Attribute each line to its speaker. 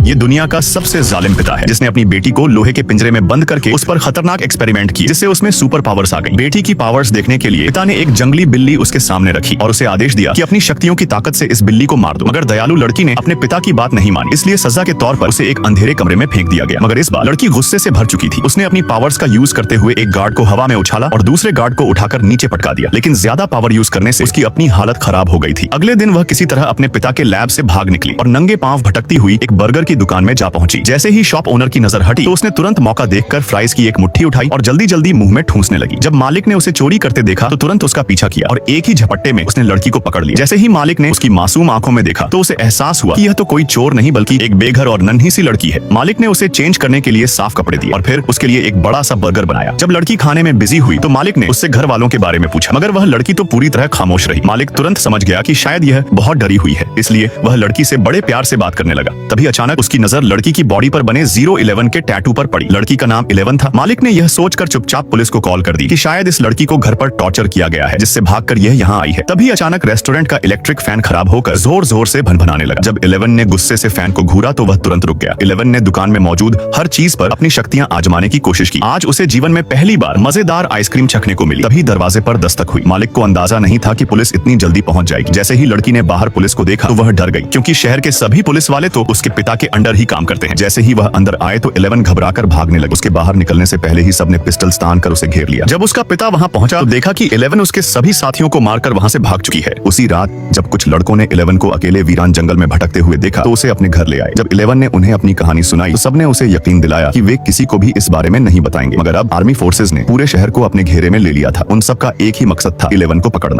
Speaker 1: ये दुनिया का सबसे जालिम पिता है, जिसने अपनी बेटी को लोहे के पिंजरे में बंद करके उस पर खतरनाक एक्सपेरिमेंट की, जिससे उसमें सुपर पावर्स आ गई। बेटी की पावर्स देखने के लिए पिता ने एक जंगली बिल्ली उसके सामने रखी और उसे आदेश दिया कि अपनी शक्तियों की ताकत से इस बिल्ली को मार दो। मगर दयालु लड़की ने अपने पिता की बात नहीं मानी, इसलिए सजा के तौर पर उसे एक अंधेरे कमरे में फेंक दिया गया। मगर इस बार लड़की गुस्से से भर चुकी थी। उसने अपनी पावर्स का यूज करते हुए एक गार्ड को हवा में उछाला और दूसरे गार्ड को उठाकर नीचे पटका दिया, लेकिन ज्यादा पावर यूज करने से उसकी अपनी हालत खराब हो गई थी। अगले दिन वह किसी तरह अपने पिता के लैब से भाग निकली और नंगे पांव भटकती हुई एक बर्गर की दुकान में जा पहुंची। जैसे ही शॉप ओनर की नजर हटी तो उसने तुरंत मौका देखकर फ्राइज की एक मुट्ठी उठाई और जल्दी जल्दी मुंह में ठूंसने लगी। जब मालिक ने उसे चोरी करते देखा तो तुरंत उसका पीछा किया और एक ही झपट्टे में उसने लड़की को पकड़ लिया। जैसे ही मालिक ने उसकी मासूम आंखों में देखा तो उसे एहसास हुआ कि यह तो कोई चोर नहीं बल्कि एक बेघर और नन्ही सी लड़की है। मालिक ने उसे चेंज करने के लिए साफ कपड़े दिए और फिर उसके लिए एक बड़ा सा बर्गर बनाया। जब लड़की खाने में बिजी हुई तो मालिक ने उससे घर वालों के बारे में पूछा, मगर वह लड़की तो पूरी तरह खामोश रही। मालिक तुरंत समझ गया कि शायद यह बहुत डरी हुई है, इसलिए वह लड़की से बड़े प्यार से बात करने लगा। तभी अचानक उसकी नजर लड़की की बॉडी पर बने 011 के टैटू पर पड़ी। लड़की का नाम 11 था। मालिक ने यह सोचकर चुपचाप पुलिस को कॉल कर दी कि शायद इस लड़की को घर पर टॉर्चर किया गया है, जिससे भागकर यह यहाँ आई है। तभी अचानक रेस्टोरेंट का इलेक्ट्रिक फैन खराब होकर जोर जोर से भनभनाने लगा। जब 11 ने गुस्से से फैन को घूरा तो वह तुरंत रुक गया। 11 ने दुकान में मौजूद हर चीज पर अपनी शक्तियां आजमाने की कोशिश की। आज उसे जीवन में पहली बार मजेदार आइसक्रीम चखने को मिली। तभी दरवाजे पर दस्तक हुई। मालिक को अंदाजा नहीं था कि पुलिस इतनी जल्दी पहुंच जाएगी। जैसे ही लड़की ने बाहर पुलिस को देखा तो वह डर गई, क्योंकि शहर के सभी पुलिस वाले तो उसके पिता के अंडर ही काम करते हैं। जैसे ही वह अंदर आए तो 11 घबराकर भागने लगी। उसके बाहर निकलने से पहले ही सबने पिस्टल तान कर उसे घेर लिया। जब उसका पिता वहां पहुंचा तो देखा कि 11 उसके सभी साथियों को मारकर वहां से भाग चुकी है। उसी रात जब कुछ लड़कों ने 11 को अकेले वीरान जंगल में भटकते हुए देखा तो उसे अपने घर ले आए। जब 11 ने उन्हें अपनी कहानी सुनाई तो सबने उसे यकीन दिलाया कि वे किसी को भी इस बारे में नहीं बताएंगे। मगर अब आर्मी फोर्सेज ने पूरे शहर को अपने घेरे में ले लिया था। उन सबका एक ही मकसद था, 11 को पकड़ना।